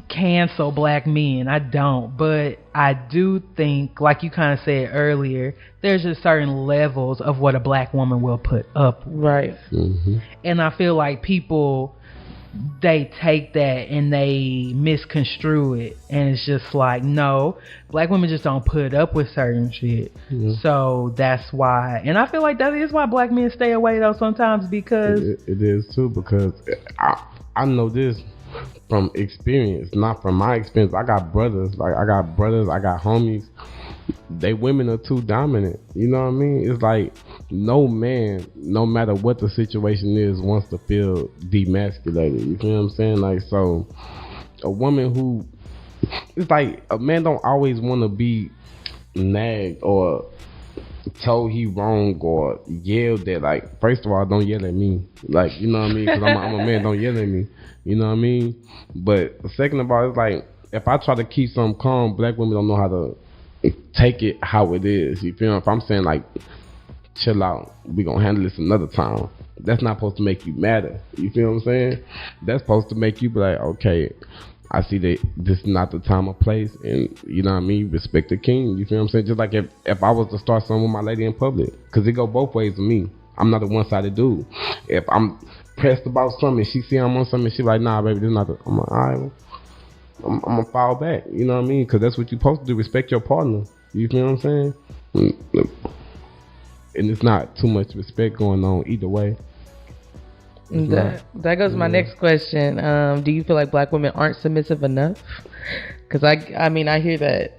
cancel black men. I don't. But I do think, like you kind of said earlier, there's just certain levels of what a black woman will put up. Right. Mm-hmm. And I feel like people, they take that and they misconstrue it, and it's just like, no, black women just don't put up with certain shit. So that's why, and I feel like that is why black men stay away though sometimes, because it is too, because I know this from experience, not from my experience. I got brothers, I got homies. They women are too dominant. You know what I mean? It's like no man, no matter what the situation is, wants to feel demasculated. You feel what I'm saying? Like, so a woman who, it's like a man don't always want to be nagged or told he wrong or yelled at. Like, first of all, don't yell at me. Like, you know what I mean? Because I'm a man, don't yell at me. You know what I mean? But second of all, it's like if I try to keep something calm, black women don't know how to take it how it is. You feel me? If I'm saying like, chill out, we gonna handle this another time, that's not supposed to make you madder. You feel what I'm saying? That's supposed to make you be like, okay, I see that this is not the time or place, and you know what I mean, respect the king. You feel what I'm saying? Just like if I was to start something with my lady in public, because it go both ways with me. I'm not a one-sided dude. If I'm pressed about something, she see I'm on something, she like, nah, baby, this is not the, I'm like, all right, I'm gonna fall back. You know what I mean? Because that's what you're supposed to do. Respect your partner. You feel what I'm saying? And it's not too much respect going on either way. That goes to my next question. Do you feel like black women aren't submissive enough? Because I mean, I hear that.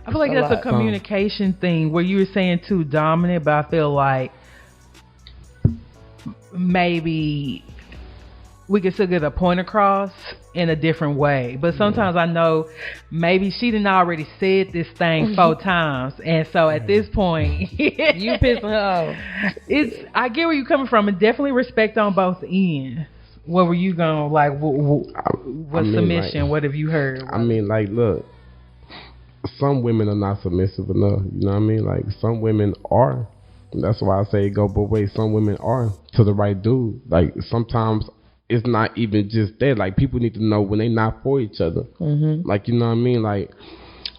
I feel like that's a communication thing where you were saying too dominant, but I feel like maybe we can still get a point across in a different way. But sometimes I know maybe she done already said this thing 4 times, and so at this point you pissing her off. I get where you're coming from, and definitely respect on both ends. What were you going like? What submission? Like, what have you heard? I mean, like, look, some women are not submissive enough. You know what I mean? Like, some women are. That's why I say go both ways. Some women are to the right dude. Like, sometimes it's not even just that. Like, people need to know when they not for each other. Mm-hmm. Like, you know what I mean? Like,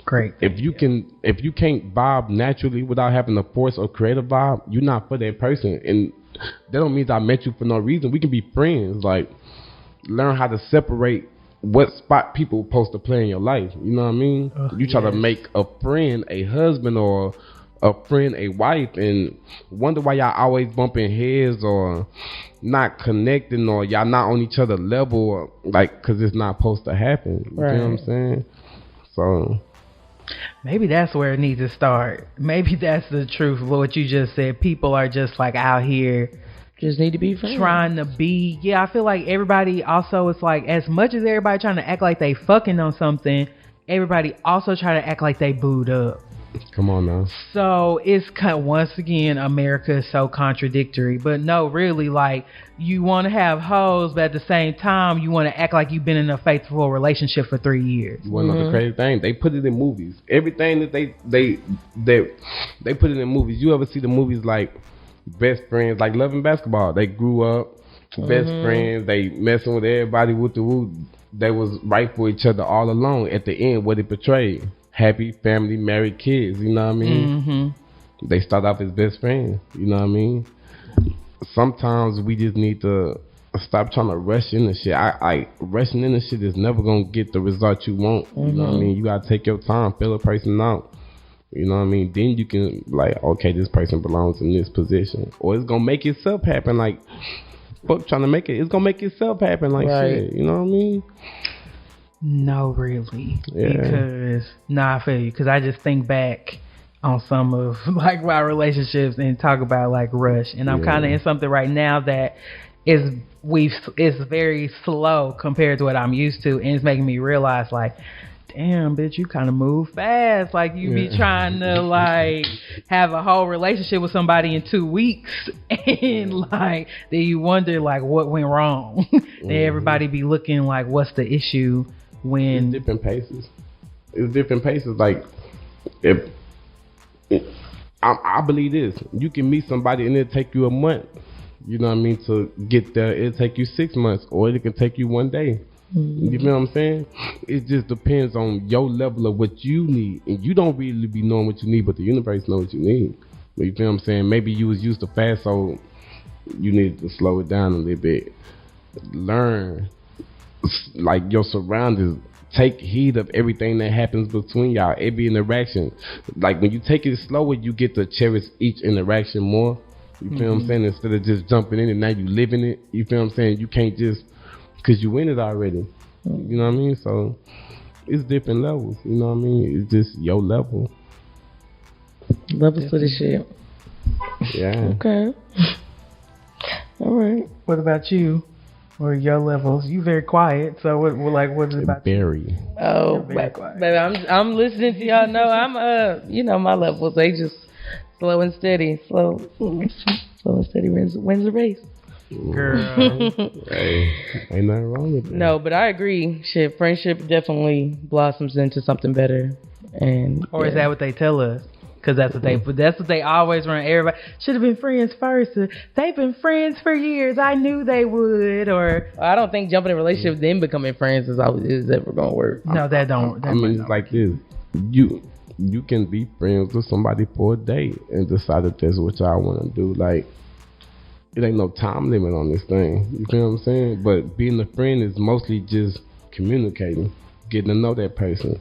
great. If you can't vibe naturally without having to force or create a vibe, you're not for that person. And that don't mean I met you for no reason. We can be friends. Like, learn how to separate what spot people supposed to play in your life. You know what I mean? You try to make a friend a husband or a friend a wife and wonder why y'all always bumping heads or not connecting or y'all not on each other level, or like, because it's not supposed to happen. You know what I'm saying? So maybe that's where it needs to start. Maybe that's the truth of what you just said. People are just like out here just need to be friends. Trying to be. Yeah, I feel like everybody also, it's like as much as everybody trying to act like they fucking on something, everybody also try to act like they booed up. Come on now. So it's kind of, once again, America is so contradictory. But no, really, like, you want to have hoes, but at the same time, you want to act like you've been in a faithful relationship for 3 years. You want to know the crazy thing? They put it in movies. Everything that they put it in movies. You ever see the movies like Best Friends, like Love and Basketball? They grew up, best friends. They messing with everybody with the woo. They was right for each other all along. At the end, what it portrayed. Happy family, married kids, you know what I mean? Mm-hmm. They start off as best friends, you know what I mean? Sometimes we just need to stop trying to rush into shit. I rushing into shit is never gonna get the result you want. You know what I mean? You gotta take your time, fill a person out. You know what I mean? Then you can like, okay, this person belongs in this position, or it's gonna make itself happen. Like, fuck trying to make it, it's gonna make itself happen. Like shit, you know what I mean? No, really. Because I feel you. Because I just think back on some of like my relationships and talk about like rush, and I'm kind of in something right now that is very slow compared to what I'm used to, and it's making me realize like, damn, bitch, you kind of move fast. Like you be trying to like have a whole relationship with somebody in 2 weeks, and like then you wonder like what went wrong. Then everybody be looking like, what's the issue? When it's different paces. Like I believe this. You can meet somebody and it'll take you a month. You know what I mean? To get there, it'll take you 6 months, or it can take you 1 day. You know what I'm saying? It just depends on your level of what you need, and you don't really be knowing what you need, but the universe knows what you need. You feel what I'm saying? Maybe you was used to fast, so you need to slow it down a little bit. Learn like your surroundings. Take heed of everything that happens between y'all, every interaction. Like when you take it slower, you get to cherish each interaction more. You feel what I'm saying? Instead of just jumping in and now you living it. You feel what I'm saying? You can't just, because you in it already. You know what I mean? So it's different levels. You know what I mean? It's just your level. Levels to the shit. Yeah. Okay. All right. What about you? Or your levels? You very quiet. So what is it about? Very. Oh, baby, I'm listening to y'all. Know I'm my levels. They just slow and steady. Slow and steady wins the race. Girl. Hey, ain't nothing wrong with that. No, but I agree. Shit, friendship definitely blossoms into something better. Or is that what they tell us? Because that's what they always run. Everybody should have been friends first. They've been friends for years. I knew they would. Or I don't think jumping in a relationship then becoming friends is ever gonna work. No, that don't. I mean, it's like this. You can be friends with somebody for a day and decide that that's what y'all want to do. Like, it ain't no time limit on this thing. You feel what I'm saying? But being a friend is mostly just communicating, getting to know that person,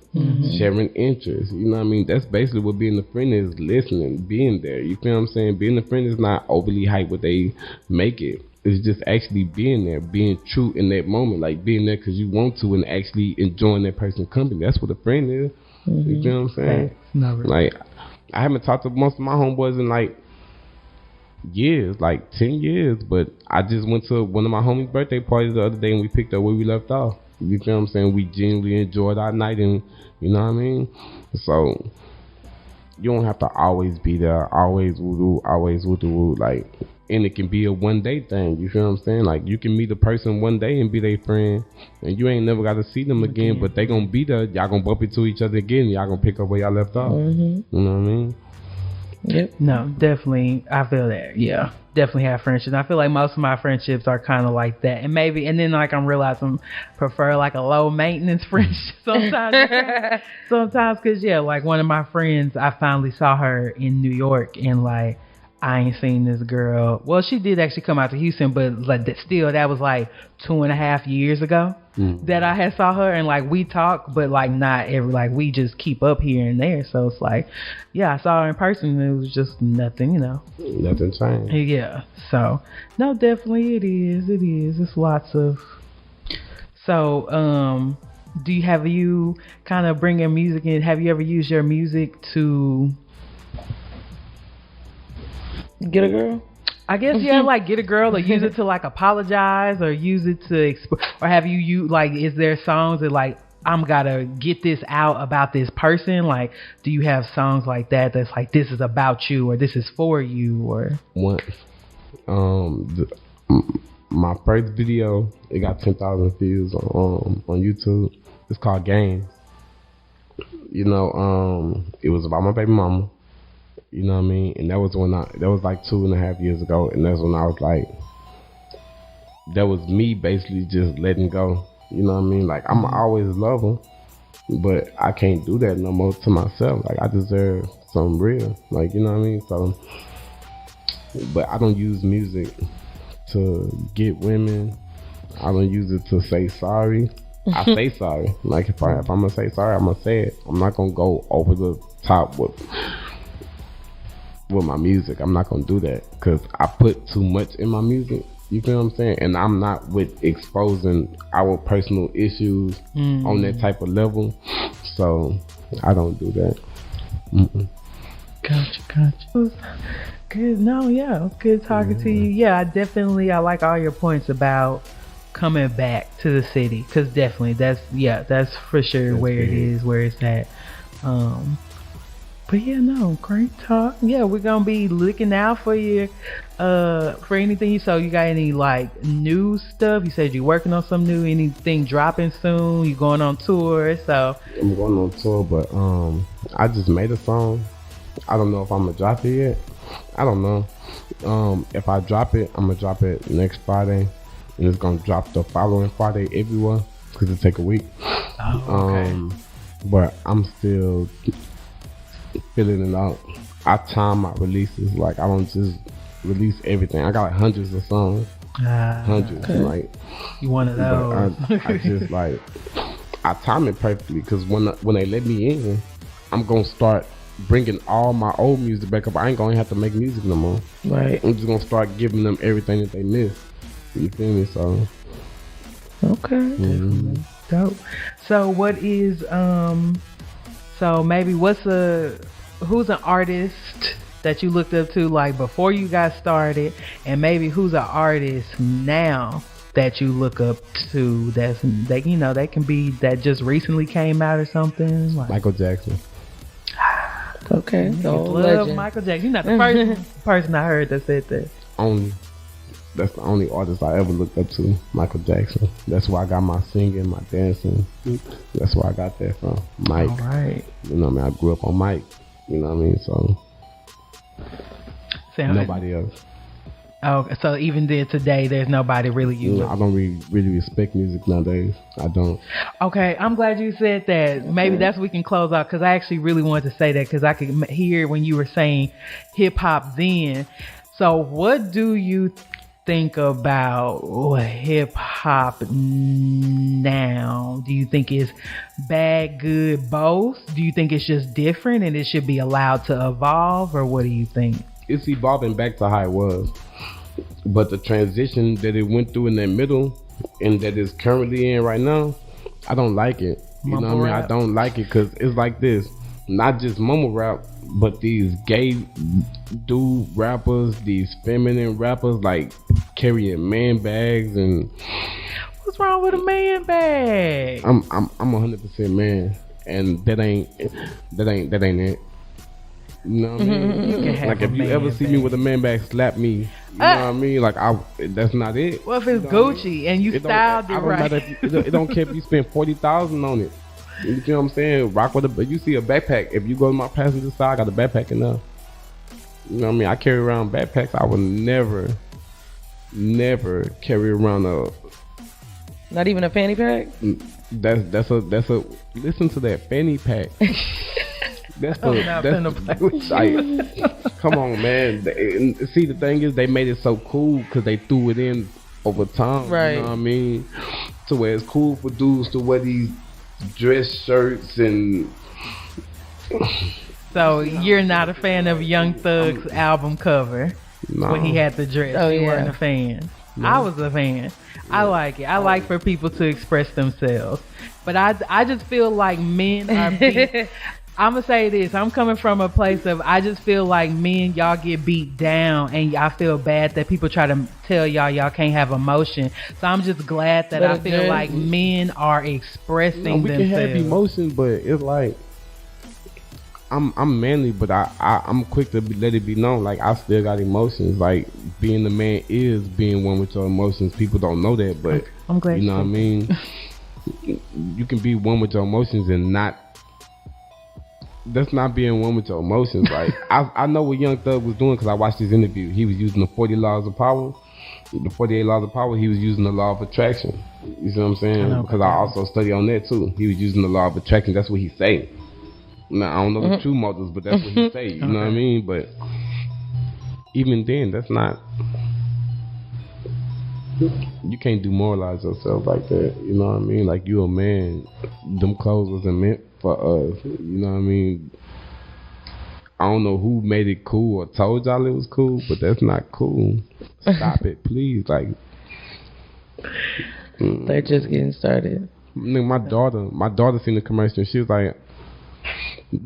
sharing interests. You know what I mean? That's basically what being a friend is, listening, being there. You feel what I'm saying? Being a friend is not overly hype what they make it. It's just actually being there, being true in that moment, like being there because you want to and actually enjoying that person's company. That's what a friend is. You feel what I'm saying? No, really. Like, I haven't talked to most of my homeboys in like years, like 10 years, but I just went to one of my homies' birthday parties the other day and we picked up where we left off. You feel what I'm saying? We genuinely enjoyed our night, and you know what I mean? So you don't have to always be there, always woo, like, and it can be a one day thing. You feel what I'm saying? Like, you can meet a person one day and be their friend, and you ain't never got to see them again, but they gonna be there. Y'all gonna bump into each other again. Y'all gonna pick up where y'all left off. You know what I mean? Yep. No, definitely. I feel that. Yeah, definitely have friendships. I feel like most of my friendships are kind of like that, and then like I'm realizing prefer like a low maintenance friendship sometimes. Sometimes, cause like one of my friends, I finally saw her in New York, and like I ain't seen this girl. Well, she did actually come out to Houston, but like that was like 2.5 years ago that I had saw her, and like we talk, but like not every, like we just keep up here and there. So it's like, yeah, I saw her in person and it was just nothing, Nothing changed. Yeah. So no, definitely it is. It's lots of. So, have you kind of bring your music in? Have you ever used your music to get a girl? I guess like get a girl, or use it to like apologize, or use it to or have you like, is there songs that like, I'm gotta get this out about this person? Like, do you have songs like that's like, this is about you, or this is for you? Or once my first video, it got 10,000 views on YouTube. It's called Games. It was about my baby mama. You know what I mean? And that was like 2.5 years ago. And that's when I was like, that was me basically just letting go. You know what I mean? Like, I'm always love her, but I can't do that no more to myself. Like, I deserve something real. Like, you know what I mean? So, but I don't use music to get women. I don't use it to say sorry. I say sorry. Like, if I'm gonna say sorry, I'm gonna say it. I'm not gonna go over the top with my music. I'm not gonna do that because I put too much in my music You feel what I'm saying? And I'm not with exposing our personal issues on that type of level. So I don't do that. Gotcha. Good. No, yeah, it was good talking to you. Yeah, I like all your points about coming back to the city, because definitely that's for sure that's where big. It is, where it's at. But yeah, no, great talk. Yeah, we're gonna be looking out for you for anything. So you got any like new stuff? You said you're working on some new, anything dropping soon? You going on tour? So I'm going on tour, but I just made a song. I don't know if I'm gonna drop it yet. I don't know. If I drop it, I'm gonna drop it next Friday, and it's gonna drop the following Friday everywhere because it take a week. Oh, okay. But I'm still filling it out. I time my releases. Like, I don't just release everything. I got like hundreds of songs. Hundreds. Okay. Like, you one of those. I just like, I time it perfectly, because when they let me in, I'm gonna start bringing all my old music back up. I ain't gonna have to make music no more. Right. I'm just gonna start giving them everything that they miss. You feel me? So okay. Dope. So what is so maybe who's an artist that you looked up to like before you got started, and maybe who's an artist now that you look up to that can be that just recently came out or something? Like Michael Jackson. Okay. Love Michael Jackson. You're not the first person I heard that said that. That's the only artist I ever looked up to, Michael Jackson. That's where I got my singing, my dancing. That's where I got that from. Mike. All right. You know what I mean? I grew up on Mike. You know what I mean? So nobody else. Oh, so even then today, there's nobody really you. I don't really respect music nowadays. I don't. Okay, I'm glad you said that. Maybe that's we can close out, because I actually really wanted to say that, because I could hear when you were saying hip hop then. So what do you think about hip hop now? Do you think it's bad, good, both? Do you think it's just different and it should be allowed to evolve, or what do you think? It's evolving back to how it was, but the transition that it went through in that middle and that it's currently in right now, I don't like it. You know what I mean? I don't like it, because it's like this, not just mumble rap, but these gay dude rappers, these feminine rappers, like carrying man bags. And what's wrong with a man bag? I'm 100% man, and that ain't it. You know what I mean? Like, if you ever see me with a man bag, slap me. You know what I mean? Like, that's not it. Well, if it's Gucci and you styled it right, it don't care if you spend $40,000 on it. You know what I'm saying? Rock with you see a backpack. If you go to my passenger side, I got a backpack enough. You know what I mean? I carry around backpacks. I would never carry around not even a fanny pack. That's a listen to that fanny pack. That's like, come on, man. See, the thing is, they made it so cool because they threw it in over time. Right. You know what I mean? To where it's cool for dudes to wear these dress shirts and. So you're not a fan of Young Thug's album cover when he had the dress? You weren't a fan. No. I was a fan. I like it. I like for people to express themselves, but I just feel like men are beat. I'm gonna say this. I'm coming from a place of I just feel like men, y'all get beat down, and I feel bad that people try to tell y'all can't have emotion. So I'm just glad that I feel like men are expressing themselves. We can have emotion, but it's like I'm manly, but I'm quick to let it be known. Like, I still got emotions. Like, being the man is being one with your emotions. People don't know that, but I'm glad you know what I mean. You can be one with your emotions and not. That's not being one with your emotions. Like, I know what Young Thug was doing because I watched his interview. He was using the 40 laws of power, the 48 laws of power. He was using the law of attraction. You see what I'm saying? Because I also study on that too. He was using the law of attraction. That's what he say. Now, I don't know the true motives, but that's what he say. You know what I mean? But even then, that's not. You can't demoralize yourself like that. You know what I mean? Like, you a man. Them clothes wasn't meant for us. You know what I mean? I don't know who made it cool or told y'all it was cool, but that's not cool. Stop it, please. Like, they're just getting started. My daughter seen the commercial. She was like,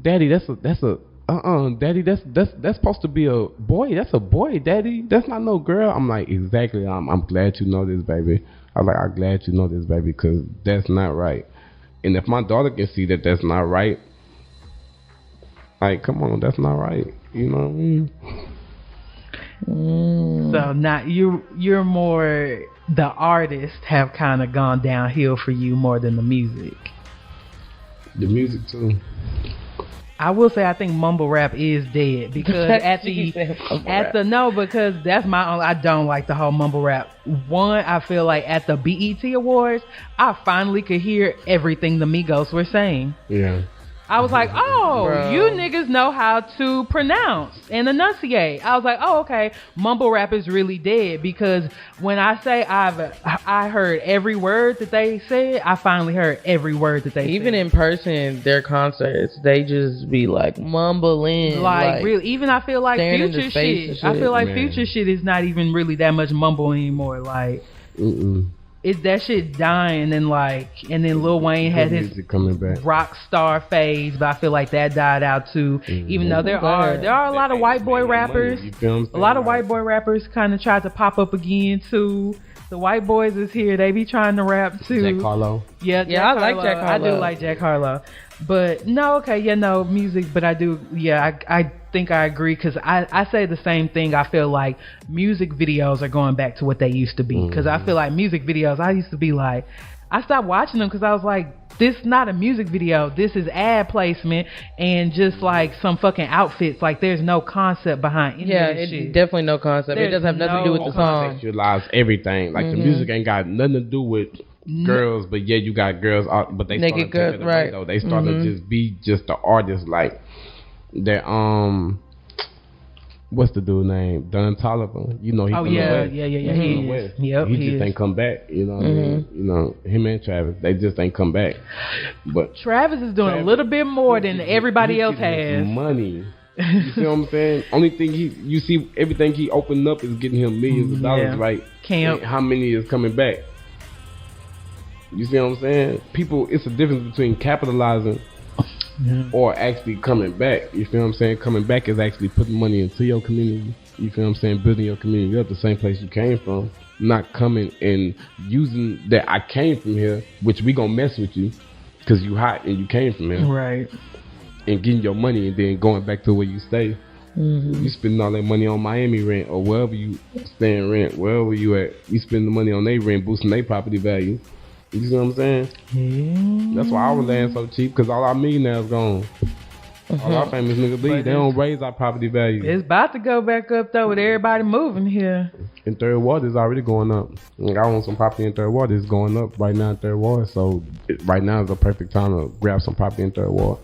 "Daddy, Daddy, that's supposed to be a boy. That's a boy, Daddy. That's not no girl." I'm like, exactly. I'm glad you know this, baby. I'm glad you know this, baby, because that's not right. And if my daughter can see that that's not right, like, come on, that's not right. You know what I mean? So now you're more, the artists have kind of gone downhill for you more than the music. The music too. I will say I think mumble rap is dead because because that's my own. I don't like the whole mumble rap. One, I feel like at the BET Awards, I finally could hear everything the Migos were saying. Yeah. I was like, oh, Bro. you niggas know how to pronounce and enunciate. I was like, oh, okay, mumble rap is really dead, because when I say I heard every word that they said, I finally heard every word that they said. Even in person, their concerts, they just be like mumbling. Like really, even I feel like staring into Future space and shit. I feel like Man. Future shit is not even really that much mumble anymore. Like, it's that shit dying, and then Lil Wayne had his music coming back. rock star phase, but I feel like that died out too. Even though there are a lot of white boy rappers. You feel what I'm saying? A lot of white boy rappers kind of tried to pop up again too. The white boys is here. They be trying to rap too. Jack Harlow. Yeah, I like Jack I do Harlow. like Jack Harlow. But music, but I do, I think I agree, because I say the same thing. I feel like music videos are going back to what they used to be, because I feel like music videos, I used to be like, I stopped watching them because I was like, this is not a music video, this is ad placement and just like some fucking outfits. Like, there's no concept behind any of this shit. Definitely no concept. There's it doesn't have nothing to do with the song. Contextualize everything. Like, the music ain't got nothing to do with girls, but yeah, you got girls, but they started Naked girls, taking it away, right. though. They started to just be just the artists, like that. What's the dude name? Don Toliver. You know, he Oh from the yeah, West. yeah, He he from the is. West. Yep, he he just is. ain't come back. You know what I mean? You know, him and Travis, they just ain't come back. But Travis is doing a little bit more than everybody else has. money. You see what I'm saying? Only thing you see, everything he opened up is getting him millions of dollars, Yeah. right? Camp. And how many is coming back? You see what I'm saying? People, it's a difference between capitalizing or actually coming back. You feel what I'm saying? Coming back is actually putting money into your community. You feel what I'm saying? Building your community up the same place you came from. Not coming and using that I came from here, which we gonna mess with you because you hot and you came from here. Right. And getting your money and then going back to where you stay. You spending all that money on Miami rent or wherever you staying rent, wherever you at. You spend the money on their rent, boosting their property value. You see what I'm saying? Yeah. That's why our land so cheap, because all our millionaires gone. All our famous niggas leave. They don't raise our property value. It's about to go back up though with everybody moving here. And Third Ward is already going up. Like, I own some property in Third Ward. It's going up right now in Third Ward. So right now is the perfect time to grab some property in Third Ward.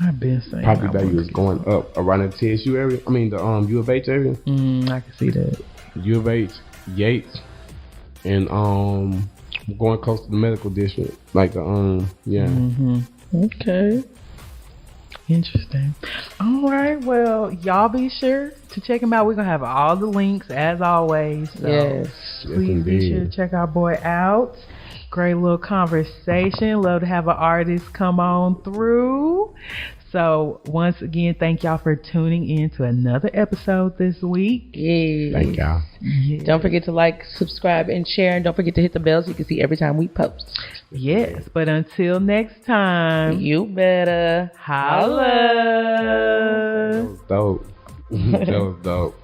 I've been saying Property I value wanna is get going up around the TSU area. I mean the U of H area. I can see that. U of H, Yates, and going close to the medical district. Like the Okay. Interesting. All right. Well, y'all be sure to check him out. We're gonna have all the links as always. So Yes. please be sure to check our boy out. Great little conversation. Love to have an artist come on through. So once again, thank y'all for tuning in to another episode this week. Yes. Thank y'all. Don't forget to like, subscribe, and share. And don't forget to hit the bell so you can see every time we post. Yes, but until next time, You better holla. That was dope. That was dope.